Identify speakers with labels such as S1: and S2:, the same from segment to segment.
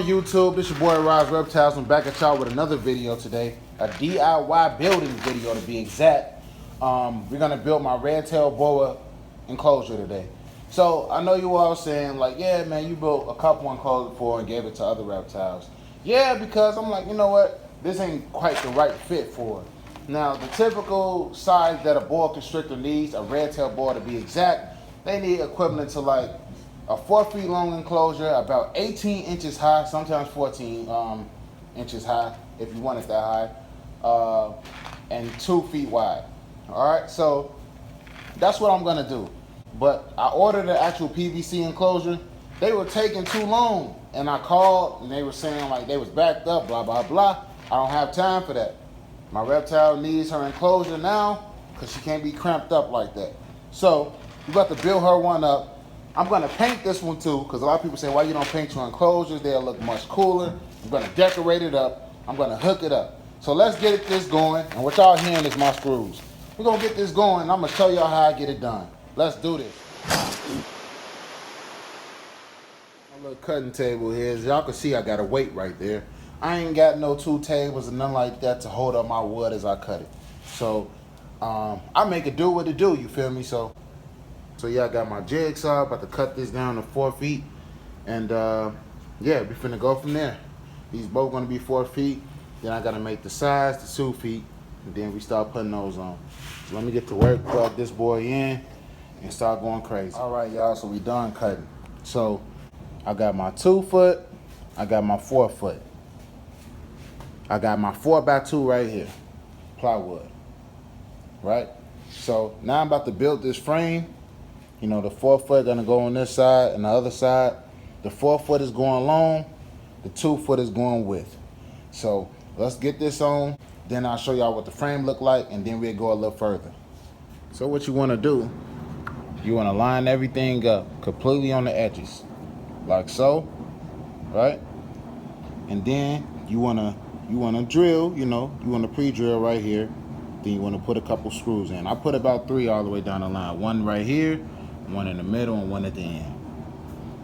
S1: YouTube, this your boy Reptiles. I'm back at y'all with another video today, a DIY building video to be exact. We're gonna build my red tail boa enclosure today. So I know you all saying like, yeah man, you built a couple enclosures before and gave it to other reptiles. Yeah, because I'm like, you know what, this ain't quite the right fit for it. Now the typical size that a boa constrictor needs, a red tail boa to be exact, they need equivalent to like a 4 feet long enclosure, about 18 inches high, sometimes 14 inches high if you want it that high, and 2 feet wide. All right, so that's what I'm gonna do. But I ordered the actual PVC enclosure. They were taking too long, and I called and they were saying like they was backed up, blah blah blah. I don't have time for that. My reptile needs her enclosure now because she can't be cramped up like that. So we're about to build her one up. I'm gonna paint this one too, because a lot of people say, why you don't paint your enclosures? They'll look much cooler. I'm gonna decorate it up. I'm gonna hook it up. So let's get this going. And what y'all hearing is my screws. We're gonna get this going, and I'm gonna show y'all how I get it done. Let's do this. My little cutting table here, as y'all can see, I got a weight right there. I ain't got no 2 tables and nothing like that to hold up my wood as I cut it. So I make it do what it do, you feel me? So yeah, I got my jigsaw, about to cut this down to 4 feet. And yeah, we finna go from there. These both gonna be 4 feet. Then I gotta make the sides to 2 feet. And then we start putting those on. So let me get to work, plug this boy in, and start going crazy. All right, y'all, so we done cutting. So I got my 2 foot, I got my 4 foot. I got my 4x2 right here, plywood, right? So now I'm about to build this frame. You know, the 4 foot gonna go on this side and the other side. The 4 foot is going long, the 2 foot is going width. So let's get this on, then I'll show y'all what the frame look like, and then we'll go a little further. So what you wanna do, you wanna line everything up completely on the edges, like so, right? And then you wanna drill, you know, you wanna pre-drill right here. Then you wanna put a couple screws in. I put about 3 all the way down the line. 1 right here, 1 in the middle, and 1 at the end.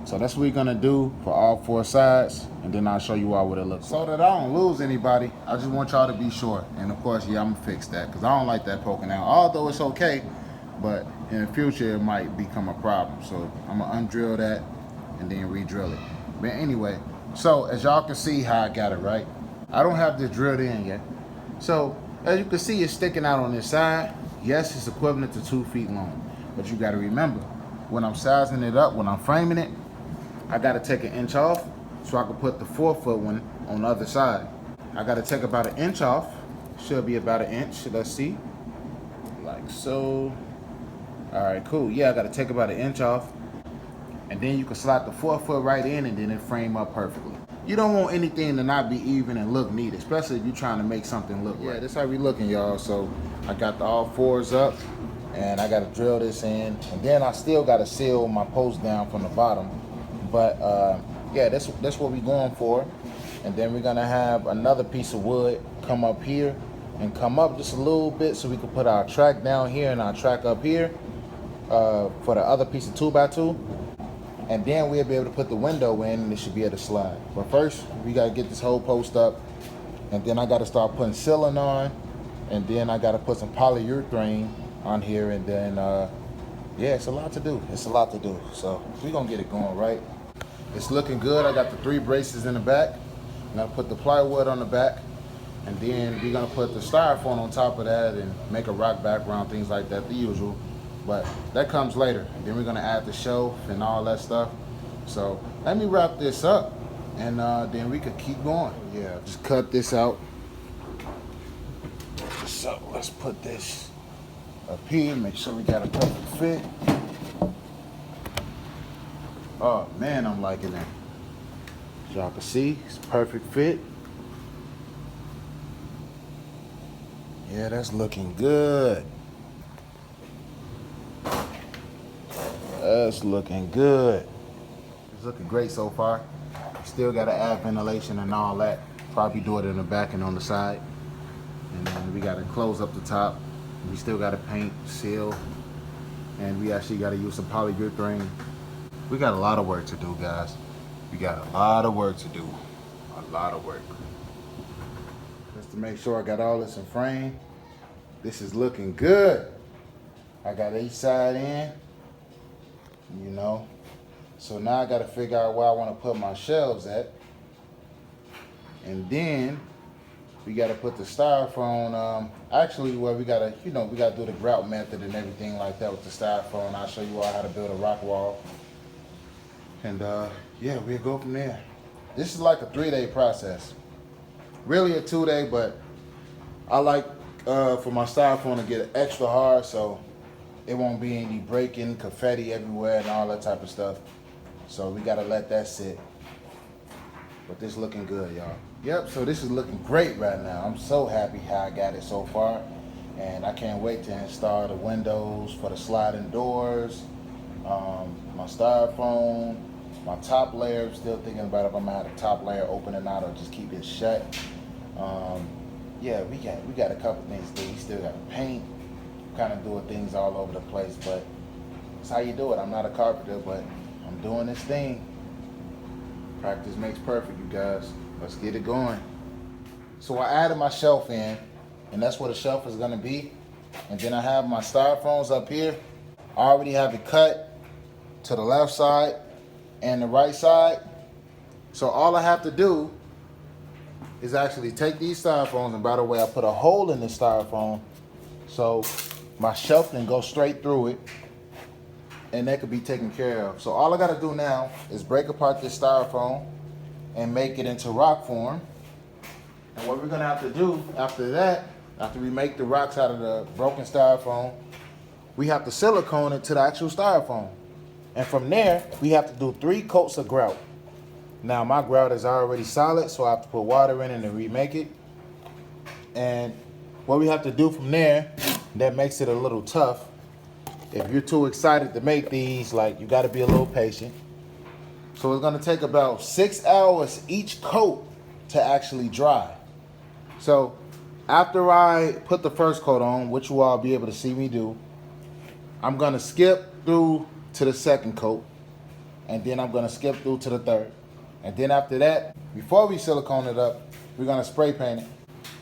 S1: So that's what we're gonna do for all 4 sides, and then I'll show you all what it looks like. So that I don't lose anybody, I just want y'all to be sure. And of course, yeah, I'm gonna fix that, because I don't like that poking out. Although it's okay, but in the future, it might become a problem. So I'm gonna undrill that, and then re-drill it. But anyway, so as y'all can see how I got it, right? I don't have this drilled in yet. So as you can see, it's sticking out on this side. Yes, it's equivalent to 2 feet long. But you gotta remember, when I'm sizing it up, when I'm framing it, I gotta take 1 inch off so I can put the 4 foot one on the other side. I gotta take about 1 inch off. Should be about 1 inch, let's see. Like so. All right, cool. Yeah, I gotta take about 1 inch off. And then you can slide the 4 foot right in, and then it frame up perfectly. You don't want anything to not be even and look neat, especially if you're trying to make something look right. Yeah, this how we looking, y'all. So I got the all 4s up, and I gotta drill this in, and then I still gotta seal my post down from the bottom. But yeah, that's what we going for. And then we're gonna have another piece of wood come up here and come up just a little bit so we can put our track down here and our track up here for the other piece of 2x2. And then we'll be able to put the window in, and it should be able to slide. But first, we gotta get this whole post up, and then I gotta start putting ceiling on, and then I gotta put some polyurethane on here, and then yeah, it's a lot to do. It's a lot to do. So we're gonna get it going, right? It's looking good. I got the 3 braces in the back. I'm gonna put the plywood on the back, and then we're gonna put the styrofoam on top of that and make a rock background, things like that, the usual. But that comes later. And then we're gonna add the shelf and all that stuff. So let me wrap this up, and then we could keep going. Yeah, just cut this out. So let's put this up here, make sure we got a perfect fit. Oh man, I'm liking it. As y'all can see, it's a perfect fit. Yeah, that's looking good. That's looking good. It's looking great so far. Still got to add ventilation and all that. Probably do it in the back and on the side. And then we got to close up the top. We still got to paint, seal, and we actually got to use some polyurethane. We got a lot of work to do, guys. We got a lot of work to do. A lot of work. Just to make sure I got all this in frame. This is looking good. I got each side in, you know. So now I got to figure out where I want to put my shelves at. And then we got to put the styrofoam, actually, well, we got to, we got to do the grout method and everything like that with the styrofoam. I'll show you all how to build a rock wall. And yeah, we'll go from there. This is like a 3-day process. Really a 2-day, but I like for my styrofoam to get extra hard so it won't be any breaking, confetti everywhere and all that type of stuff. So we gotta let that sit. But this looking good, y'all. Yep, so this is looking great right now. I'm so happy how I got it so far. And I can't wait to install the windows for the sliding doors, my styrofoam, my top layer. I'm still thinking about if I'm gonna have the top layer open or not, or just keep it shut. Yeah, we got a couple things to do. We still gotta paint, kind of doing things all over the place, but it's how you do it. I'm not a carpenter, but I'm doing this thing. Practice makes perfect, you guys. Let's get it going. So I added my shelf in, and that's where the shelf is gonna be. And then I have my styrofoams up here. I already have it cut to the left side and the right side. So all I have to do is actually take these styrofoams, and by the way, I put a hole in the styrofoam so my shelf can go straight through it, and that could be taken care of. So all I gotta do now is break apart this styrofoam and make it into rock form. And what we're gonna have to do after that, after we make the rocks out of the broken styrofoam, we have to silicone it to the actual styrofoam. And from there, we have to do 3 coats of grout. Now my grout is already solid, so I have to put water in it and remake it. And what we have to do from there, that makes it a little tough. If you're too excited to make these, like, you gotta be a little patient. So it's gonna take about 6 hours each coat to actually dry. So after I put the first coat on, which you all be able to see me do, I'm gonna skip through to the second coat, and then I'm gonna skip through to the third. And then after that, before we silicone it up, we're gonna spray paint it.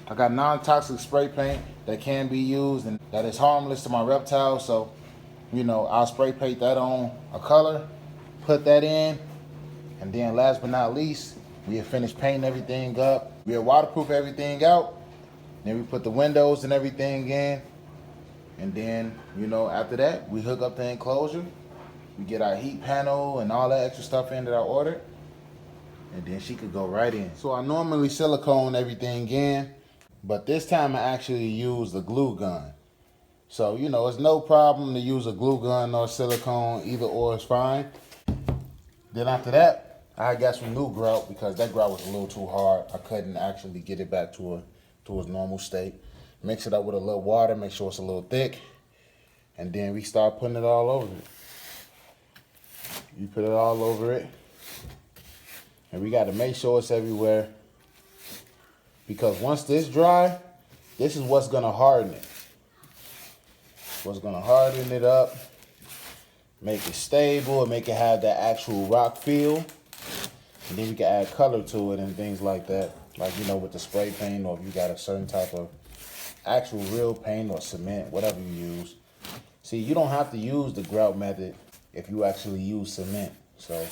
S1: I got non-toxic spray paint that can be used and that is harmless to my reptiles. So, I'll spray paint that on a color, put that in, and then last but not least, we have finished painting everything up. We have waterproof everything out. Then we put the windows and everything in. And then, after that, we hook up the enclosure. We get our heat panel and all that extra stuff in that I ordered. And then she could go right in. So I normally silicone everything in, but this time I actually use the glue gun. So, it's no problem to use a glue gun or silicone, either or is fine. Then after that, I got some new grout because that grout was a little too hard. I couldn't actually get it back to its normal state. Mix it up with a little water, make sure it's a little thick. And then we start putting it all over it. You put it all over it. And we got to make sure it's everywhere, because once this dry, this is what's going to harden it. What's going to harden it up, make it stable, and make it have that actual rock feel. And then we can add color to it and things like that. Like, with the spray paint, or if you got a certain type of actual real paint or cement, whatever you use. See, you don't have to use the grout method if you actually use cement. So,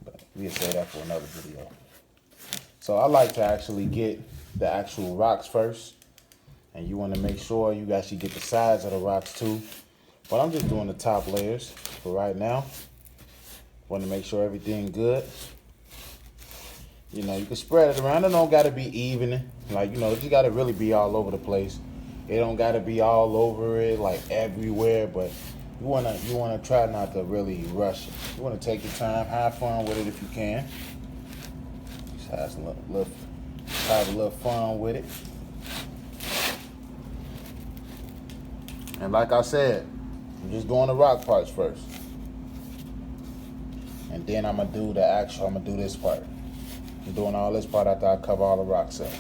S1: but we'll say that for another video. So I like to actually get the actual rocks first. And you want to make sure you actually get the sides of the rocks too. But I'm just doing the top layers for right now. Want to make sure everything good. You can spread it around. It don't got to be even. Like, it just got to really be all over the place. It don't got to be all over it, like everywhere, but you wanna try not to really rush it. You wanna take your time, have fun with it if you can. Just have a little fun with it. And like I said, I'm just doing the rock parts first. And then I'm gonna do this part. I'm doing all this part after I cover all the rocks up.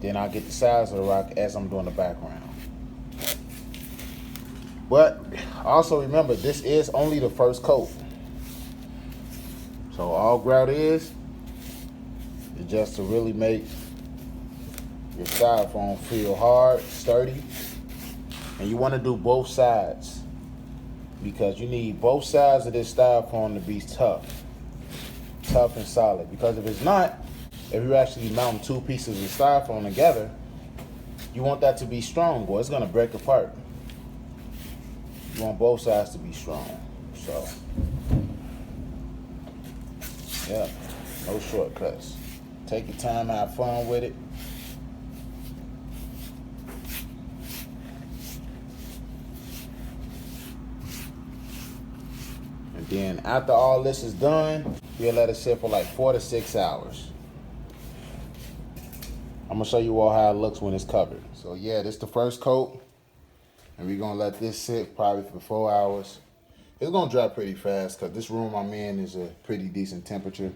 S1: Then I'll get the sides of the rock as I'm doing the background. But also remember, this is only the first coat. So all grout is is just to really make your styrofoam feel hard, sturdy. And you want to do both sides, because you need both sides of this styrofoam to be tough and solid. Because if it's not, if you're actually mounting two pieces of styrofoam together, you want that to be strong, or it's gonna break apart. You want both sides to be strong. So, yeah, no shortcuts. Take your time, have fun with it. And then after all this is done, we'll let it sit for like 4 to 6 hours. I'm gonna show you all how it looks when it's covered. So yeah, this is the first coat. And we're gonna let this sit probably for 4 hours. It's gonna dry pretty fast because this room I'm in is a pretty decent temperature.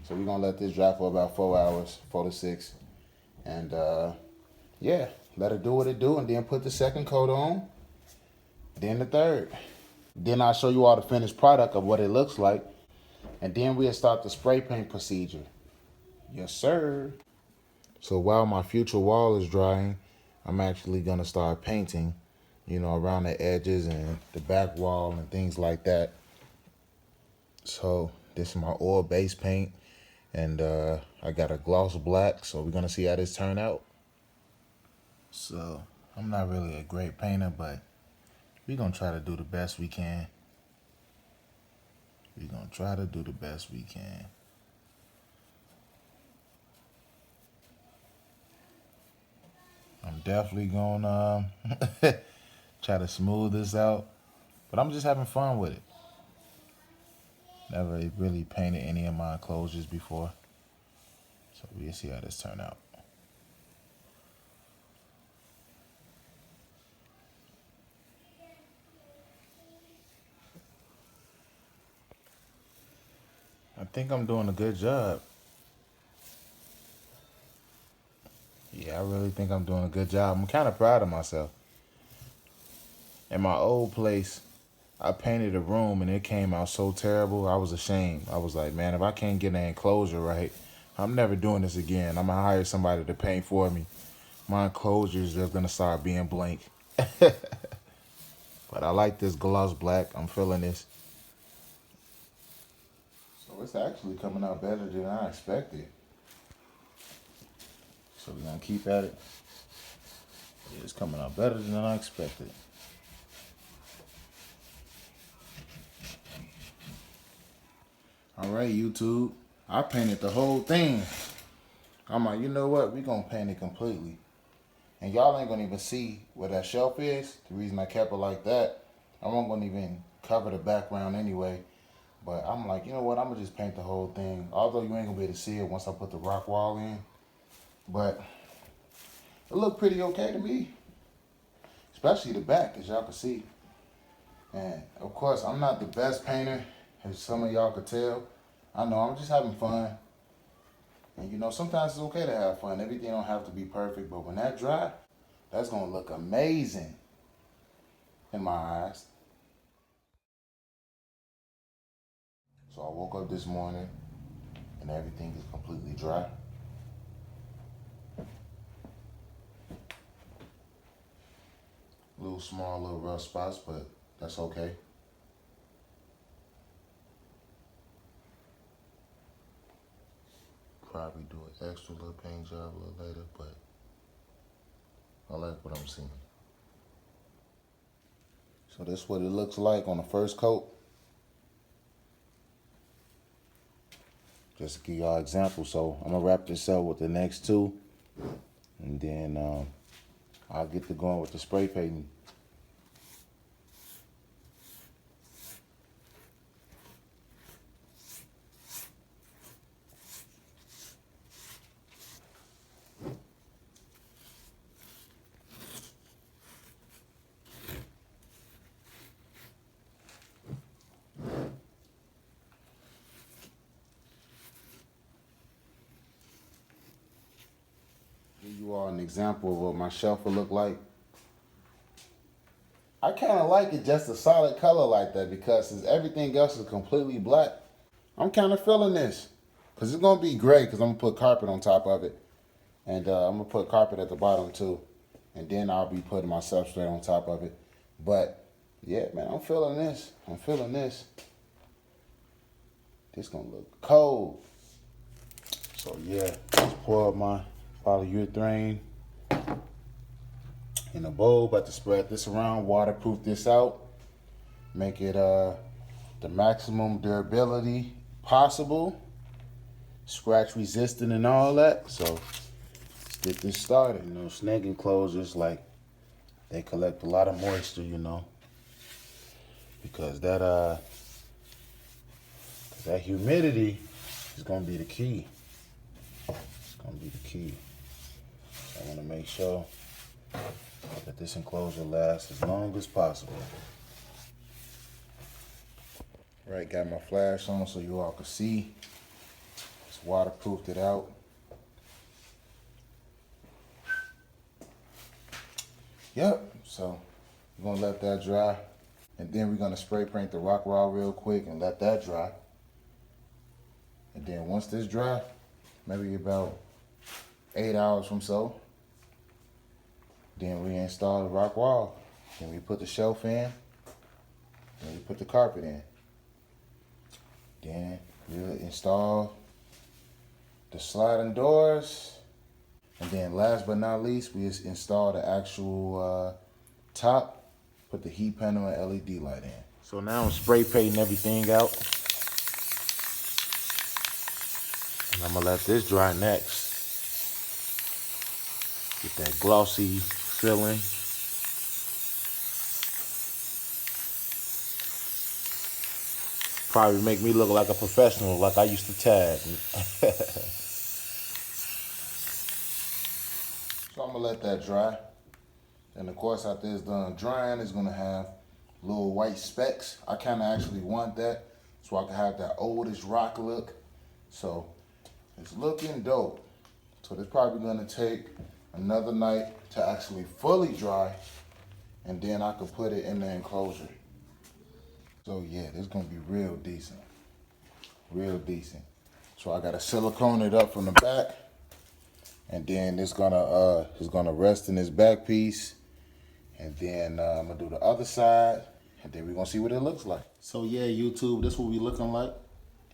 S1: So we're gonna let this dry for about 4 hours, 4 to 6. And yeah, let it do what it do, and then put the second coat on, then the third. Then I'll show you all the finished product of what it looks like. And then we'll start the spray paint procedure. Yes, sir. So while my future wall is drying, I'm actually gonna start painting, you know, around the edges and the back wall and things like that. So this is my oil base paint, and I got a gloss black, so we're gonna see how this turn out. So I'm not really a great painter, but we're gonna try to do the best we can. We're gonna try to do the best we can. I'm definitely gonna try to smooth this out, but I'm just having fun with it. Never really painted any of my enclosures before, so we'll see how this turn out. I think I'm doing a good job. Yeah, I really think I'm doing a good job. I'm kind of proud of myself. In my old place, I painted a room and it came out so terrible. I was ashamed. I was like, man, if I can't get an enclosure right, I'm never doing this again. I'm gonna hire somebody to paint for me. My enclosures are gonna start being blank. But I like this gloss black. I'm feeling this. So it's actually coming out better than I expected. So we're gonna keep at it. Yeah, it's coming out better than I expected. All right, YouTube. I painted the whole thing. I'm like, you know what? We're gonna paint it completely. And y'all ain't gonna even see where that shelf is. The reason I kept it like that, I wasn't gonna even cover the background anyway. But I'm like, you know what? I'm gonna just paint the whole thing. Although you ain't gonna be able to see it once I put the rock wall in. But it looked pretty okay to me. Especially the back, as y'all can see. And of course, I'm not the best painter, as some of y'all could tell. I know, I'm just having fun. And you know, sometimes it's okay to have fun. Everything don't have to be perfect, but when that dry, that's gonna look amazing in my eyes. So I woke up this morning and everything is completely dry. Little small little rough spots, but that's okay. Probably do an extra little paint job a little later, but I like what I'm seeing. So that's what it looks like on the first coat. Just to give y'all an example. So I'm gonna wrap this up with the next two, and then I'll get to going with the spray painting. Give you all an example of what my shelf will look like. I kind of like it just a solid color like that, because since everything else is completely black, I'm kind of feeling this. Because it's going to be great because I'm going to put carpet on top of it. And I'm going to put carpet at the bottom too. And then I'll be putting my substrate on top of it. But, yeah, man, I'm feeling this. I'm feeling this. This going to look cold. So, yeah, let's pour up my polyurethane in a bowl. About to spread this around, waterproof this out. Make it the maximum durability possible. Scratch resistant and all that. So let's get this started. You know, snake enclosures, like, they collect a lot of moisture, you know, because that humidity is gonna be the key. It's gonna be the key. I want to make sure that this enclosure lasts as long as possible. Right, got my flash on so you all can see. Just waterproofed it out. Yep, so we're gonna let that dry. And then we're gonna spray paint the rock wall real quick and let that dry. And then once this dry, maybe about 8 hours from so, then we install the rock wall. Then we put the shelf in, then we put the carpet in. Then we'll install the sliding doors. And then last but not least, we just install the actual top, put the heat panel and LED light in. So now I'm spray painting everything out. And I'm gonna let this dry next. Get that glossy feeling. Probably make me look like a professional, like I used to tag. So I'm gonna let that dry. And of course, after it's done drying, it's gonna have little white specks. I kinda actually want that so I can have that oldish rock look. So it's looking dope. So it's probably gonna take another night to actually fully dry, and then I can put it in the enclosure. So yeah, this is gonna be real decent. Real decent. So I gotta silicone it up from the back, and then it's gonna rest in this back piece. And then I'm gonna do the other side, and then we're gonna see what it looks like. So yeah, YouTube, this is what we looking like.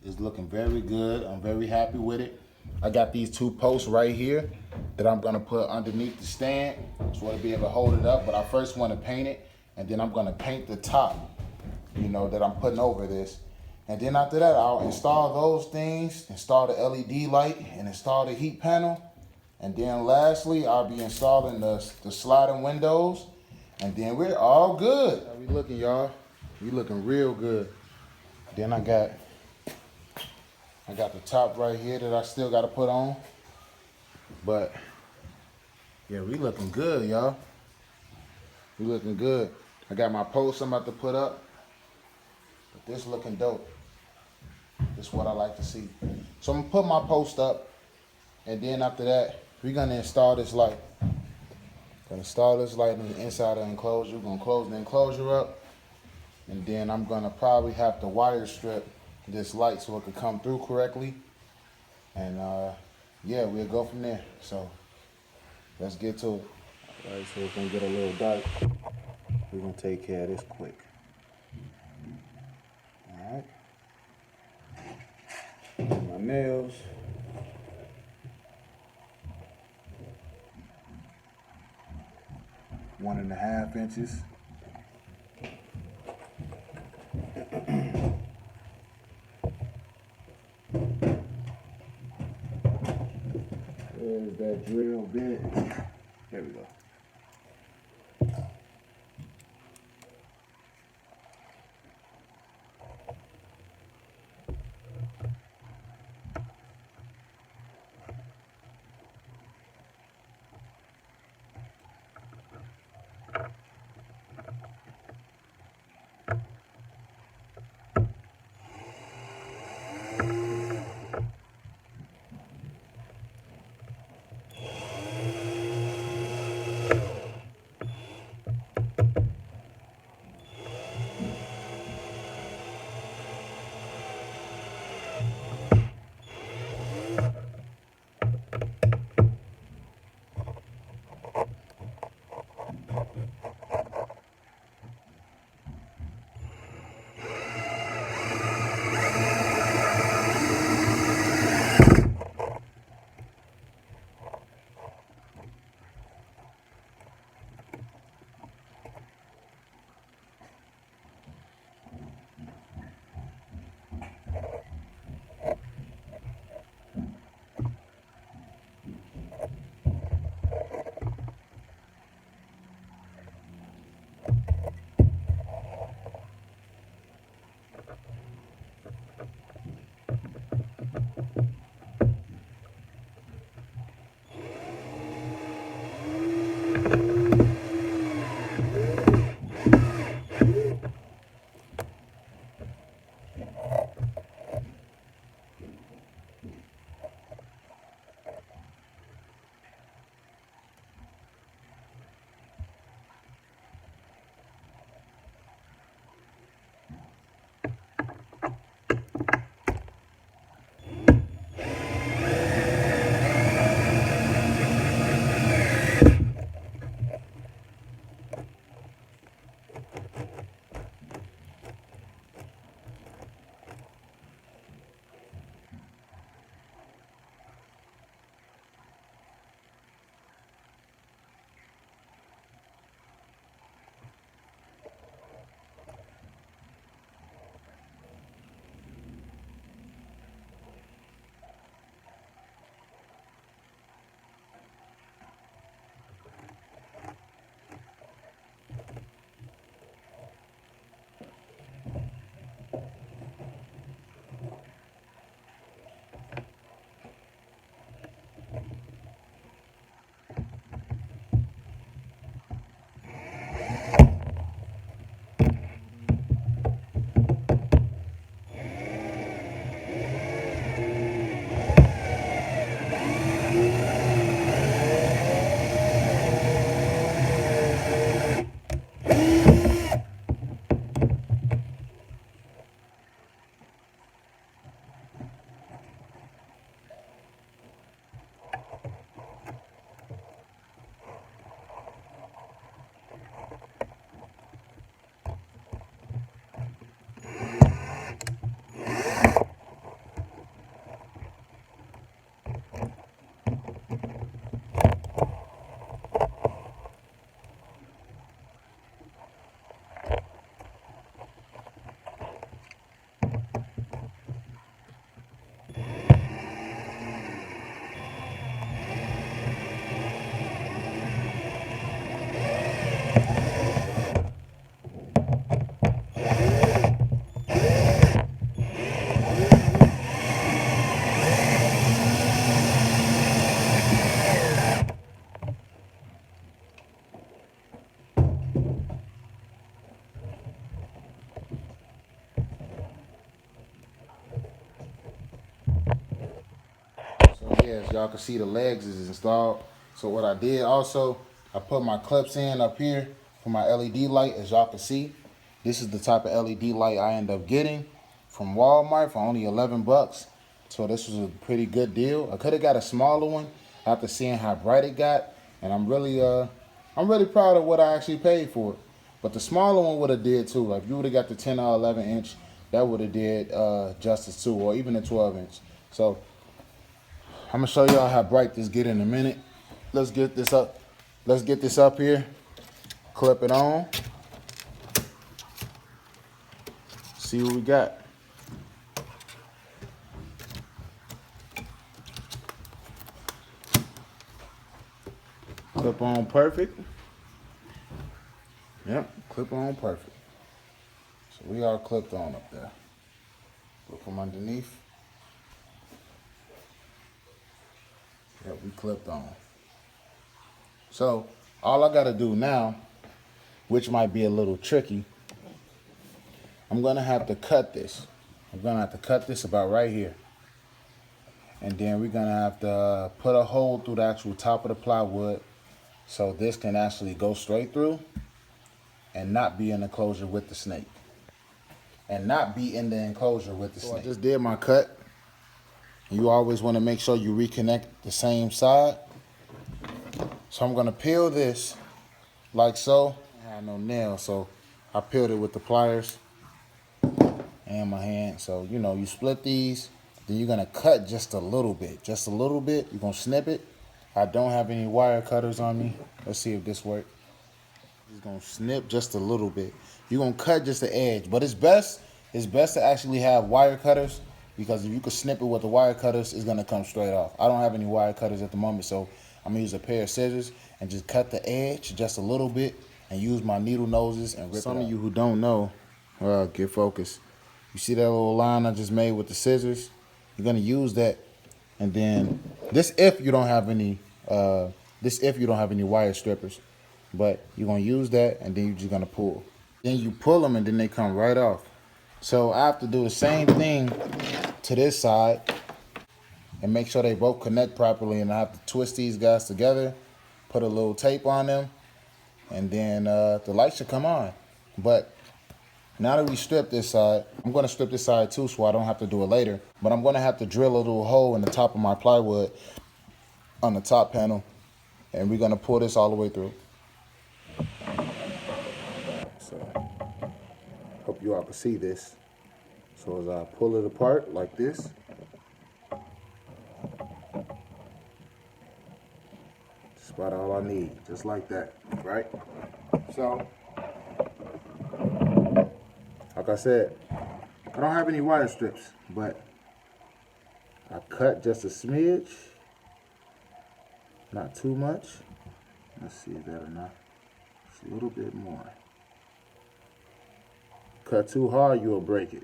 S1: It's looking very good. I'm very happy with it. I got these 2 posts right here that I'm gonna put underneath the stand so I'll be able to hold it up. But I first wanna paint it, and then I'm gonna paint the top, you know, that I'm putting over this. And then after that, I'll install those things, install the LED light, and install the heat panel. And then lastly, I'll be installing the sliding windows. And then we're all good. How we looking, y'all? We looking real good. Then I got the top right here that I still got to put on. But yeah, we looking good, y'all. We looking good. I got my post I'm about to put up. But this looking dope. This is what I like to see. So I'm gonna put my post up, and then after that, we're gonna install this light. Gonna install this light in the inside of the enclosure. We're gonna close the enclosure up, and then I'm gonna probably have to wire strip this light so it can come through correctly. And yeah, we'll go from there. So let's get to it. All right, so it's gonna get a little dark. We're gonna take care of this quick. All right. My nails. One and a half inches. There's that drill bit. There we go. Y'all can see the legs is installed. So what I did also, I put my clips in up here for my LED light. As y'all can see, this is the type of LED light I end up getting from Walmart for only 11 bucks. So this was a pretty good deal. I could have got a smaller one after seeing how bright it got, and I'm really proud of what I actually paid for it. But the smaller one would have did too. Like if you would have got the 10 or 11 inch, that would have did justice too, or even the 12 inch. So I'm gonna show y'all how bright this get in a minute. Let's get this up. Let's get this up here. Clip it on. See what we got. Clip on perfect. Yep, clip on perfect. So we are clipped on up there. Look from underneath. Yep, we clipped on. So all I gotta do now, which might be a little tricky, I'm gonna have to cut this. I'm gonna have to cut this about right here. And then we're gonna have to put a hole through the actual top of the plywood so this can actually go straight through and not be in the enclosure with the snake. And not be in the enclosure with the snake. So I just did my cut. You always wanna make sure you reconnect the same side. So I'm gonna peel this like so. I have no nail, so I peeled it with the pliers and my hand. So, you know, you split these, then you're gonna cut just a little bit. Just a little bit, you're gonna snip it. I don't have any wire cutters on me. Let's see if this works. Just gonna snip just a little bit. You're gonna cut just the edge, but it's best to actually have wire cutters, because if you could snip it with the wire cutters, it's gonna come straight off. I don't have any wire cutters at the moment, so I'm gonna use a pair of scissors and just cut the edge just a little bit and use my needle noses and rip it out. Some of you who don't know, get focused. You see that little line I just made with the scissors? You're gonna use that, and then this if you don't have any wire strippers, but you're gonna use that, and then you're just gonna pull. Then you pull them, and then they come right off. So I have to do the same thing to this side and make sure they both connect properly, and I have to twist these guys together, put a little tape on them, and then the light should come on. But now that we stripped this side, I'm gonna strip this side too so I don't have to do it later, but I'm gonna have to drill a little hole in the top of my plywood on the top panel, and we're gonna pull this all the way through. So, hope you all can see this. So as I pull it apart like this, that's about all I need, just like that, right? So, like I said, I don't have any wire strips, but I cut just a smidge, not too much. Let's see if that enough. Just a little bit more. Cut too hard, you'll break it.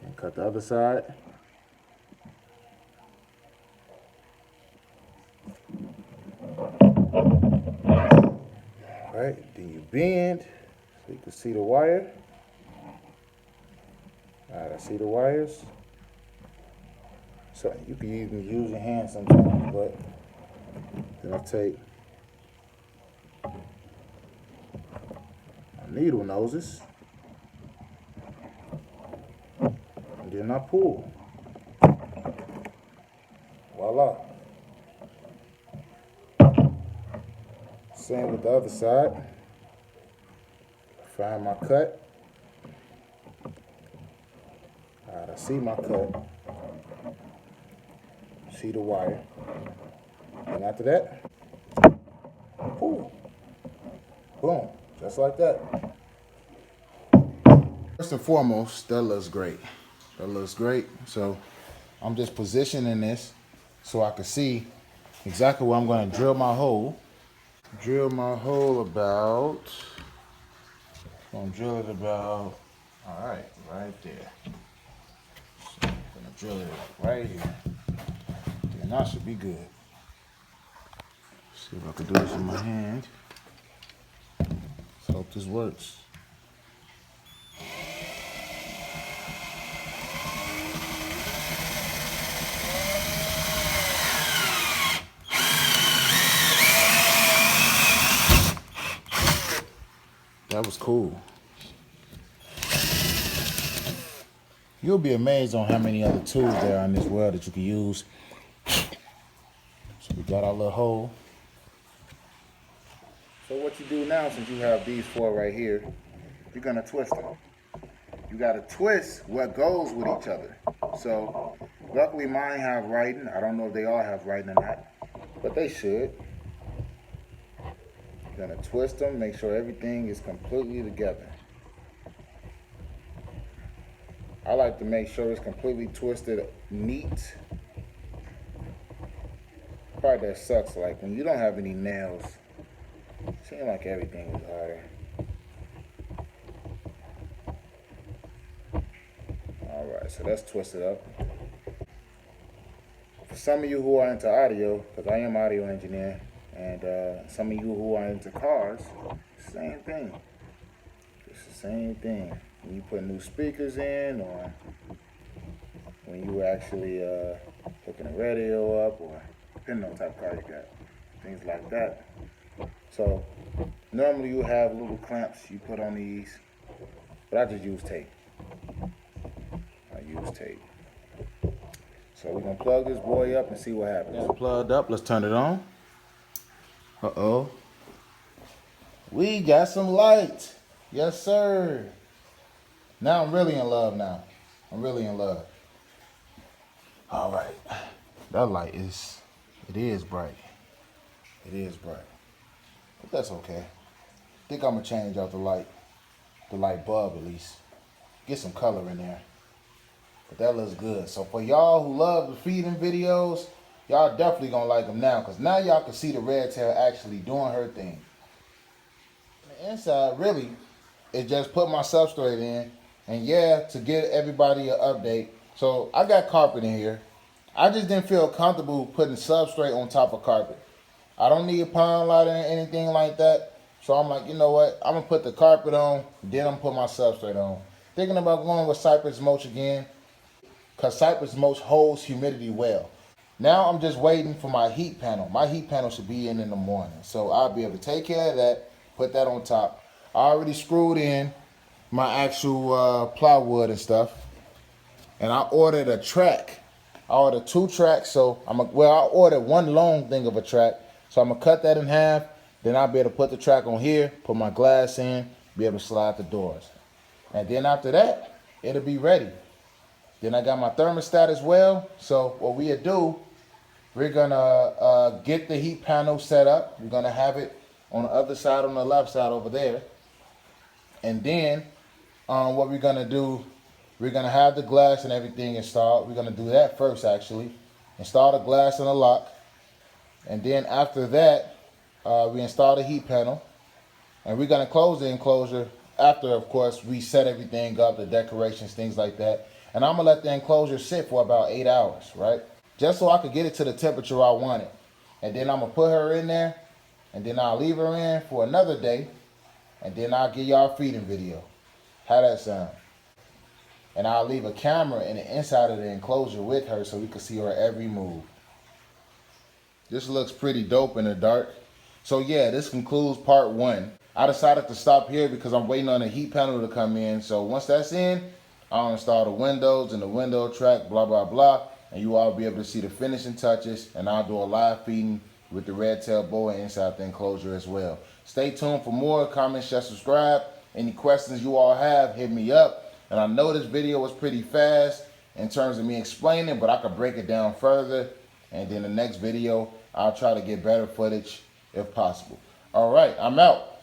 S1: And cut the other side. All right, then you bend so you can see the wire. All right, I see the wires. So you can even use your hand sometimes, but then I take my needle noses and then I pull. Voila. Same with the other side. Find my cut. All right, I see my cut. See the wire. And after that, pull. Boom. Just like that. First and foremost, that looks great. That looks great. So I'm just positioning this so I can see exactly where I'm going to drill my hole. Drill my hole about, I'm going to drill it about, all right there. So I'm going to drill it right here. And that should be good. See if I can do this in my hand. Let's hope this works. That was cool. You'll be amazed on how many other tools there are in this world that you can use. So we got our little hole. So what you do now, since you have these four right here, you're gonna twist them. You gotta twist what goes with each other. So luckily mine have writing. I don't know if they all have writing or not, but they should. You're gonna twist them, make sure everything is completely together. I like to make sure it's completely twisted neat. Part that sucks, like when you don't have any nails, it seems like everything is harder. Alright, so let's twist it up. For some of you who are into audio, because I am an audio engineer, and some of you who are into cars, same thing. It's the same thing. When you put new speakers in, or when you actually hooking a radio up, or depending on what type of car you got, things like that. So normally you have little clamps you put on these, but I just use tape. So we're gonna plug this boy up and see what happens. It's plugged up. Let's turn it on. Uh-oh. We got some light. Yes, sir. Now I'm really in love now. I'm really in love. All right. That light is bright. It is bright. But that's okay. I think I'm gonna change out the light bulb at least. Get some color in there. But that looks good. So for y'all who love the feeding videos, y'all definitely gonna like them now, because now y'all can see the red tail actually doing her thing. The inside really is just put my substrate in, and yeah, to give everybody an update. So I got carpet in here. I just didn't feel comfortable putting substrate on top of carpet. I don't need a pond light or anything like that. So I'm like, you know what? I'm gonna put the carpet on, then I'm gonna put my substrate on. Thinking about going with cypress mulch again, because cypress mulch holds humidity well. Now I'm just waiting for my heat panel. My heat panel should be in the morning. So I'll be able to take care of that, put that on top. I already screwed in my actual plywood and stuff. And I ordered a track. I ordered 2 tracks. So I ordered one long thing of a track. So I'm gonna cut that in half. Then I'll be able to put the track on here, put my glass in, be able to slide the doors. And then after that, it'll be ready. Then I got my thermostat as well. So what we'll do, we're gonna get the heat panel set up. We're gonna have it on the other side, on the left side over there. And then what we're gonna do, we're gonna have the glass and everything installed. We're gonna do that first actually. Install the glass and the lock. And then after that, we install the heat panel. And we're gonna close the enclosure after, of course, we set everything up, the decorations, things like that. And I'm gonna let the enclosure sit for about 8 hours, right? Just so I could get it to the temperature I want it. And then I'm gonna put her in there, and then I'll leave her in for another day, and then I'll give y'all a feeding video. How that sound? And I'll leave a camera in the inside of the enclosure with her so we can see her every move. This looks pretty dope in the dark. So yeah, this concludes part 1. I decided to stop here because I'm waiting on the heat panel to come in. So once that's in, I'll install the windows and the window track, blah, blah, blah. And you all be able to see the finishing touches. And I'll do a live feeding with the red tail boa inside the enclosure as well. Stay tuned for more. Comment, share, subscribe. Any questions you all have, hit me up. And I know this video was pretty fast in terms of me explaining, but I could break it down further. And then the next video, I'll try to get better footage if possible. All right, I'm out.